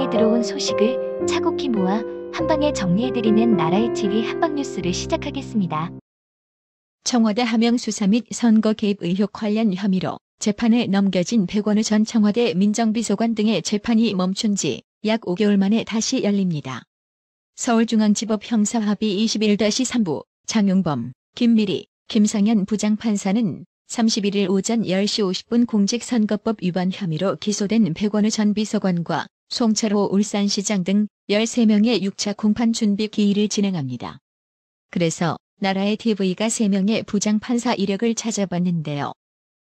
나라에 들어온 소식을 차곡히 모아 한방에 정리해드리는 나라의 TV 한방뉴스를 시작하겠습니다. 청와대 하명 수사 및 선거 개입 의혹 관련 혐의로 재판에 넘겨진 백원우 전 청와대 민정비서관 등의 재판이 멈춘 지 약 5개월 만에 다시 열립니다. 서울중앙지법 형사합의 21-3부 장용범, 김미리, 김상현 부장판사는 31일 오전 10시 50분 공직선거법 위반 혐의로 기소된 백원우 전 비서관과 송철호 울산시장 등 13명의 6차 공판 준비 기일을 진행합니다. 그래서 나라의 TV가 3명의 부장판사 이력을 찾아봤는데요.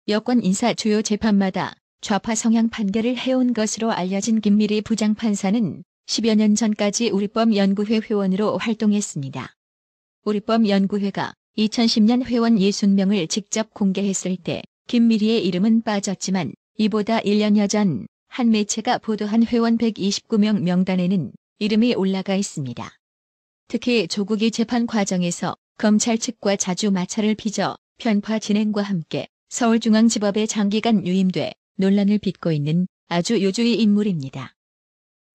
여권 인사 주요 재판마다 좌파 성향 판결을 해온 것으로 알려진 김미리 부장판사는 10여 년 전까지 우리법연구회 회원으로 활동했습니다. 우리법연구회가 2010년 회원 60명을 직접 공개했을 때 김미리의 이름은 빠졌지만 이보다 1년여 전 한 매체가 보도한 회원 129명 명단에는 이름이 올라가 있습니다. 특히 조국이 재판 과정에서 검찰 측과 자주 마찰을 빚어 편파 진행과 함께 서울중앙지법에 장기간 유임돼 논란을 빚고 있는 아주 요주의 인물입니다.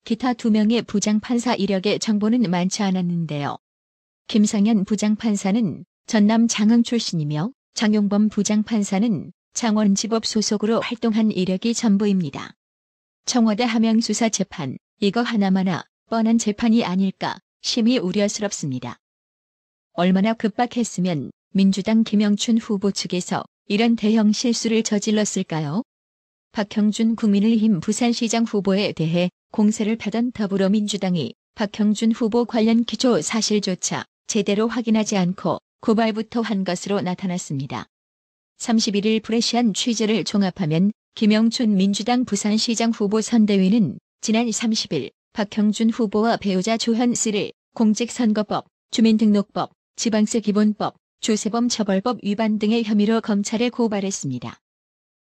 기타 2명의 부장판사 이력의 정보는 많지 않았는데요. 김상현 부장판사는 전남 장흥 출신이며 장용범 부장판사는 창원지법 소속으로 활동한 이력이 전부입니다. 청와대 하명수사 재판, 이거 하나마나 뻔한 재판이 아닐까 심히 우려스럽습니다. 얼마나 급박했으면 민주당 김영춘 후보 측에서 이런 대형 실수를 저질렀을까요? 박형준 국민의힘 부산시장 후보에 대해 공세를 펴던 더불어민주당이 박형준 후보 관련 기초 사실조차 제대로 확인하지 않고 고발부터 한 것으로 나타났습니다. 31일 프레시한 취재를 종합하면 김영춘 민주당 부산시장 후보 선대위는 지난 30일 박형준 후보와 배우자 조현씨를 공직선거법, 주민등록법, 지방세기본법, 조세범 처벌법 위반 등의 혐의로 검찰에 고발했습니다.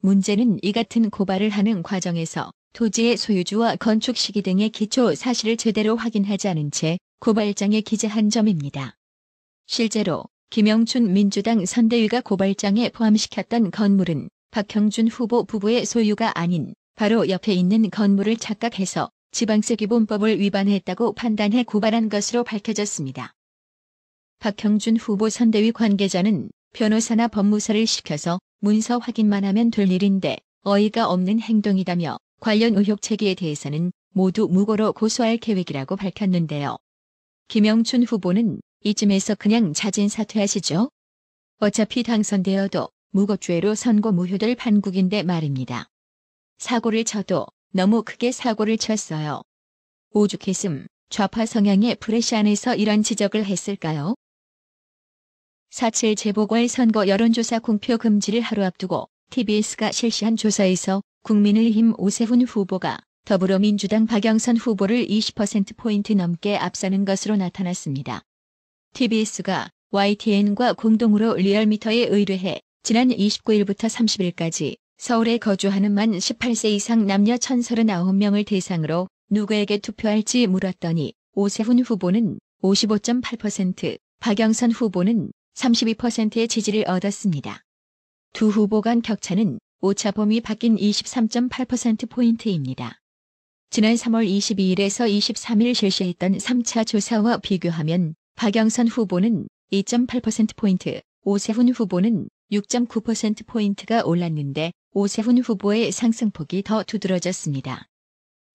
문제는 이 같은 고발을 하는 과정에서 토지의 소유주와 건축 시기 등의 기초 사실을 제대로 확인하지 않은 채 고발장에 기재한 점입니다. 실제로 김영춘 민주당 선대위가 고발장에 포함시켰던 건물은 박형준 후보 부부의 소유가 아닌 바로 옆에 있는 건물을 착각해서 지방세기본법을 위반했다고 판단해 고발한 것으로 밝혀졌습니다. 박형준 후보 선대위 관계자는 변호사나 법무사를 시켜서 문서 확인만 하면 될 일인데 어이가 없는 행동이다며 관련 의혹 제기에 대해서는 모두 무고로 고소할 계획이라고 밝혔는데요. 김영춘 후보는 이쯤에서 그냥 자진 사퇴하시죠? 어차피 당선되어도 무고죄로 선고 무효될 판국인데 말입니다. 사고를 쳐도 너무 크게 사고를 쳤어요. 오죽했음 좌파 성향의 프레시 안에서 이런 지적을 했을까요? 4.7 재보궐선거 여론조사 공표 금지를 하루 앞두고 TBS가 실시한 조사에서 국민의힘 오세훈 후보가 더불어민주당 박영선 후보를 20%포인트 넘게 앞서는 것으로 나타났습니다. TBS가 YTN과 공동으로 리얼미터에 의뢰해 지난 29일부터 30일까지 서울에 거주하는 만 18세 이상 남녀 1,039명을 대상으로 누구에게 투표할지 물었더니 오세훈 후보는 55.8%, 박영선 후보는 32%의 지지를 얻었습니다. 두 후보 간 격차는 오차 범위 밖인 23.8%포인트입니다. 지난 3월 22일에서 23일 실시했던 3차 조사와 비교하면 박영선 후보는 2.8%포인트, 오세훈 후보는 6.9%포인트가 올랐는데 오세훈 후보의 상승폭이 더 두드러졌습니다.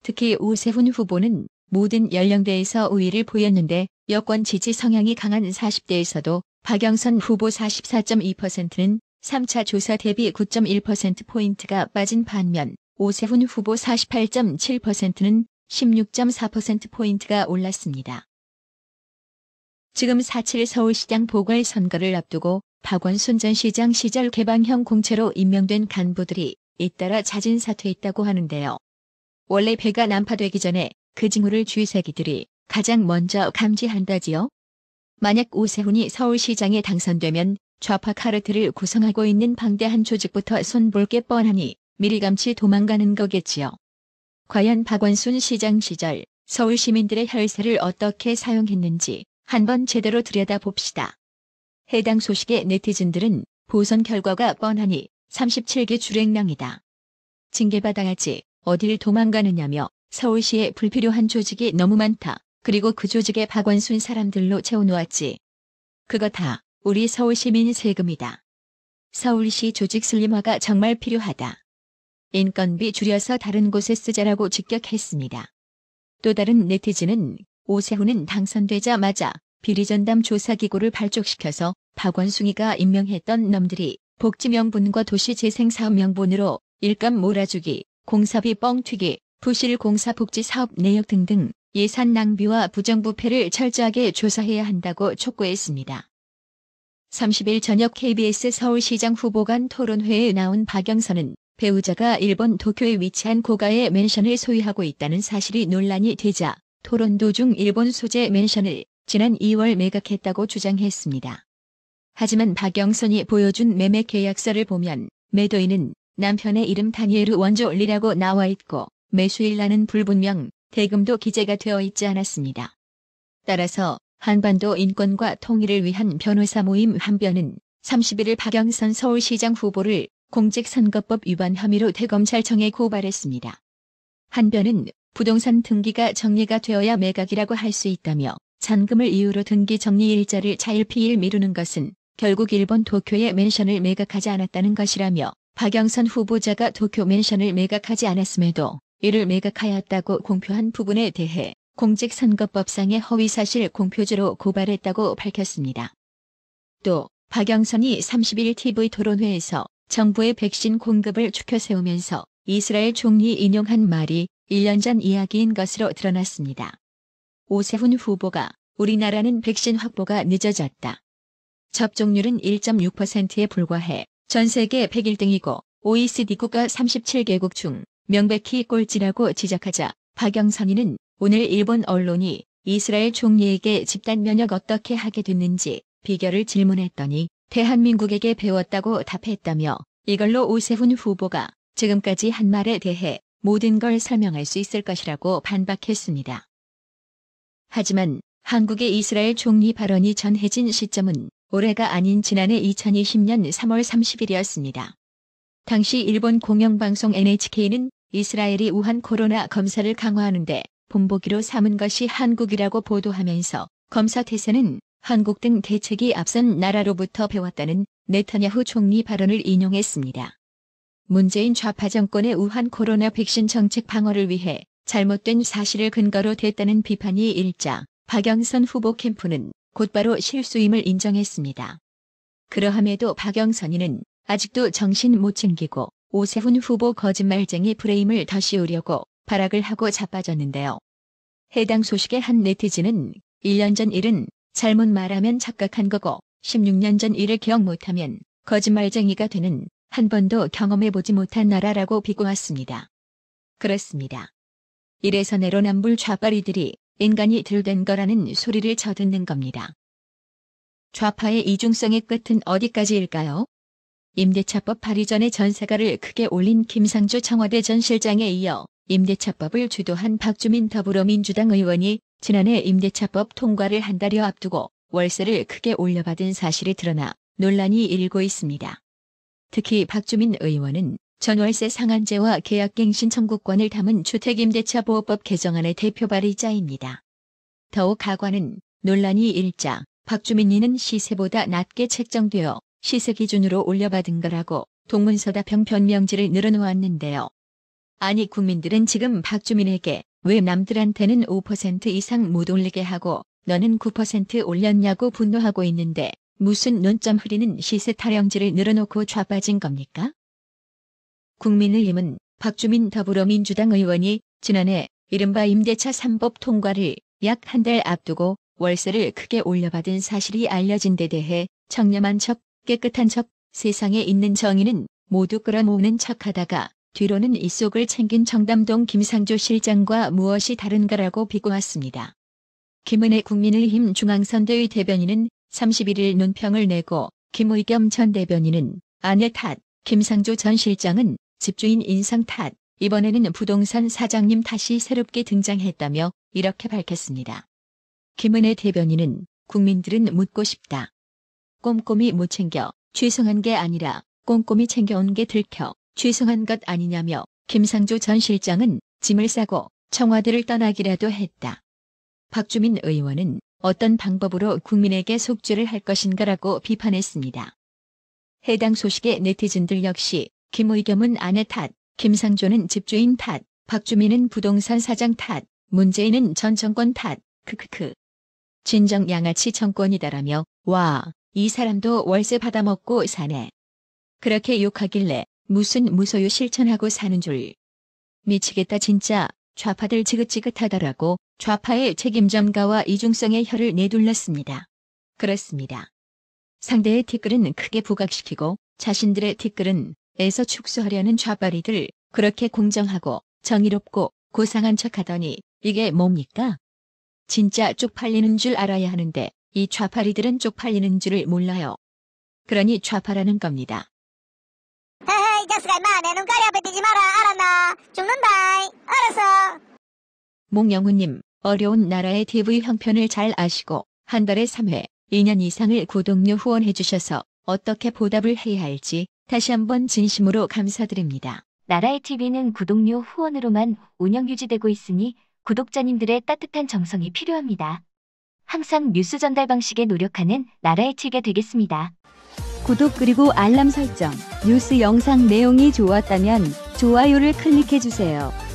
특히 오세훈 후보는 모든 연령대에서 우위를 보였는데 여권 지지 성향이 강한 40대에서도 박영선 후보 44.2%는 3차 조사 대비 9.1%포인트가 빠진 반면 오세훈 후보 48.7%는 16.4%포인트가 올랐습니다. 지금 4.7 서울시장 보궐선거를 앞두고 박원순 전 시장 시절 개방형 공채로 임명된 간부들이 잇따라 자진 사퇴했다고 하는데요. 원래 배가 난파되기 전에 그 징후를 쥐새끼들이 가장 먼저 감지한다지요. 만약 오세훈이 서울시장에 당선되면 좌파 카르텔을 구성하고 있는 방대한 조직부터 손볼 게 뻔하니 미리 감치 도망가는 거겠지요. 과연 박원순 시장 시절 서울 시민들의 혈세를 어떻게 사용했는지 한번 제대로 들여다봅시다. 해당 소식에 네티즌들은 보선 결과가 뻔하니 37개 줄행랑이다. 징계받아야지 어딜 도망가느냐며 서울시에 불필요한 조직이 너무 많다. 그리고 그 조직에 박원순 사람들로 채워놓았지. 그거 다 우리 서울시민 세금이다. 서울시 조직 슬림화가 정말 필요하다. 인건비 줄여서 다른 곳에 쓰자라고 직격했습니다. 또 다른 네티즌은 오세훈은 당선되자마자 비리전담 조사기구를 발족시켜서 박원순이가 임명했던 놈들이 복지명분과 도시재생사업명분으로 일감 몰아주기, 공사비 뻥튀기, 부실 공사복지사업 내역 등등 예산 낭비와 부정부패를 철저하게 조사해야 한다고 촉구했습니다. 30일 저녁 KBS 서울시장 후보 간 토론회에 나온 박영선은 배우자가 일본 도쿄에 위치한 고가의 맨션을 소유하고 있다는 사실이 논란이 되자 토론 도중 일본 소재 맨션을 지난 2월 매각했다고 주장했습니다. 하지만 박영선이 보여준 매매 계약서를 보면 매도인은 남편의 이름 다니에르 원조리라고 나와 있고 매수일라는 불분명, 대금도 기재가 되어 있지 않았습니다. 따라서 한반도 인권과 통일을 위한 변호사 모임 한변은 31일 박영선 서울시장 후보를 공직선거법 위반 혐의로 대검찰청에 고발했습니다. 한변은 부동산 등기가 정리가 되어야 매각이라고 할 수 있다며 잔금을 이유로 등기 정리 일자를 차일피일 미루는 것은 결국 일본 도쿄의 맨션을 매각하지 않았다는 것이라며 박영선 후보자가 도쿄 맨션을 매각하지 않았음에도 이를 매각하였다고 공표한 부분에 대해 공직선거법상의 허위사실 공표죄로 고발했다고 밝혔습니다. 또 박영선이 30일 TV 토론회에서 정부의 백신 공급을 추켜 세우면서 이스라엘 총리 인용한 말이 1년 전 이야기인 것으로 드러났습니다. 오세훈 후보가 우리나라는 백신 확보가 늦어졌다. 접종률은 1.6%에 불과해 전 세계 101등이고 OECD 국가 37개국 중 명백히 꼴찌라고 지적하자 박영선이는 오늘 일본 언론이 이스라엘 총리에게 집단 면역 어떻게 하게 됐는지 비결을 질문했더니 대한민국에게 배웠다고 답했다며 이걸로 오세훈 후보가 지금까지 한 말에 대해 모든 걸 설명할 수 있을 것이라고 반박했습니다. 하지만 한국의 이스라엘 총리 발언이 전해진 시점은 올해가 아닌 지난해 2020년 3월 30일이었습니다. 당시 일본 공영방송 NHK는 이스라엘이 우한 코로나 검사를 강화하는데 본보기로 삼은 것이 한국이라고 보도하면서 검사 태세는 한국 등 대책이 앞선 나라로부터 배웠다는 네타냐후 총리 발언을 인용했습니다. 문재인 좌파 정권의 우한 코로나 백신 정책 방어를 위해 잘못된 사실을 근거로 댔다는 비판이 일자 박영선 후보 캠프는 곧바로 실수임을 인정했습니다. 그러함에도 박영선이는 아직도 정신 못 챙기고 오세훈 후보 거짓말쟁이 프레임을 더 씌우려고 발악을 하고 자빠졌는데요. 해당 소식의 한 네티즌은 1년 전 일은 잘못 말하면 착각한 거고 16년 전 일을 기억 못하면 거짓말쟁이가 되는 한 번도 경험해보지 못한 나라라고 비꼬았습니다. 그렇습니다. 이래서 내로남불 좌파리들이 인간이 들된 거라는 소리를 저듣는 겁니다. 좌파의 이중성의 끝은 어디까지일까요? 임대차법 발의 전에 전세가를 크게 올린 김상조 청와대 전 실장에 이어 임대차법을 주도한 박주민 더불어민주당 의원이 지난해 임대차법 통과를 한 달여 앞두고 월세를 크게 올려받은 사실이 드러나 논란이 일고 있습니다. 특히 박주민 의원은 전월세 상한제와 계약갱신 청구권을 담은 주택임대차보호법 개정안의 대표 발의자입니다. 더욱 가관은 논란이 일자 박주민이는 시세보다 낮게 책정되어 시세 기준으로 올려받은 거라고 동문서답형 변명지를 늘어놓았는데요. 아니 국민들은 지금 박주민에게 왜 남들한테는 5% 이상 못 올리게 하고 너는 9% 올렸냐고 분노하고 있는데 무슨 논점 흐리는 시세 타령지를 늘어놓고 좌빠진 겁니까? 국민의힘은 박주민 더불어민주당 의원이 지난해 이른바 임대차 3법 통과를 약 한 달 앞두고 월세를 크게 올려받은 사실이 알려진 데 대해 청렴한 척, 깨끗한 척, 세상에 있는 정의는 모두 끌어모으는 척하다가 뒤로는 이 속을 챙긴 청담동 김상조 실장과 무엇이 다른가라고 비꼬았습니다. 김은혜 국민의힘 중앙선대위 대변인은 31일 논평을 내고 김의겸 전 대변인은 아내 탓, 김상조 전 실장은 집주인 인상 탓, 이번에는 부동산 사장님 탓이 새롭게 등장했다며 이렇게 밝혔습니다. 김은혜 대변인은 국민들은 묻고 싶다. 꼼꼼히 못 챙겨 죄송한 게 아니라 꼼꼼히 챙겨온 게 들켜 죄송한 것 아니냐며 김상조 전 실장은 짐을 싸고 청와대를 떠나기라도 했다. 박주민 의원은 어떤 방법으로 국민에게 속죄를 할 것인가라고 비판했습니다. 해당 소식에 네티즌들 역시 김의겸은 아내 탓, 김상조는 집주인 탓, 박주민은 부동산 사장 탓, 문재인은 전 정권 탓, 크크크. 진정 양아치 정권이다라며 와, 이 사람도 월세 받아먹고 사네. 그렇게 욕하길래 무슨 무소유 실천하고 사는 줄. 미치겠다 진짜. 좌파들 지긋지긋하더라고 좌파의 책임 전가와 이중성의 혀를 내둘렀습니다. 그렇습니다. 상대의 티끌은 크게 부각시키고 자신들의 티끌은 에서 축소하려는 좌파리들 그렇게 공정하고 정의롭고 고상한 척하더니 이게 뭡니까? 진짜 쪽팔리는 줄 알아야 하는데 이 좌파리들은 쪽팔리는 줄을 몰라요. 그러니 좌파라는 겁니다. 헤헤 이 자식아 임마 내 눈가리 앞에 뛰지 마라 알았나? 죽는다 알았어. 몽영훈님, 어려운 나라의 TV 형편을 잘 아시고 한 달에 3회, 2년 이상을 구독료 후원해 주셔서 어떻게 보답을 해야 할지 다시 한번 진심으로 감사드립니다. 나라의 TV는 구독료 후원으로만 운영 유지되고 있으니 구독자님들의 따뜻한 정성이 필요합니다. 항상 뉴스 전달 방식에 노력하는 나라의 TV가 되겠습니다. 구독 그리고 알람 설정, 뉴스 영상 내용이 좋았다면 좋아요를 클릭해주세요.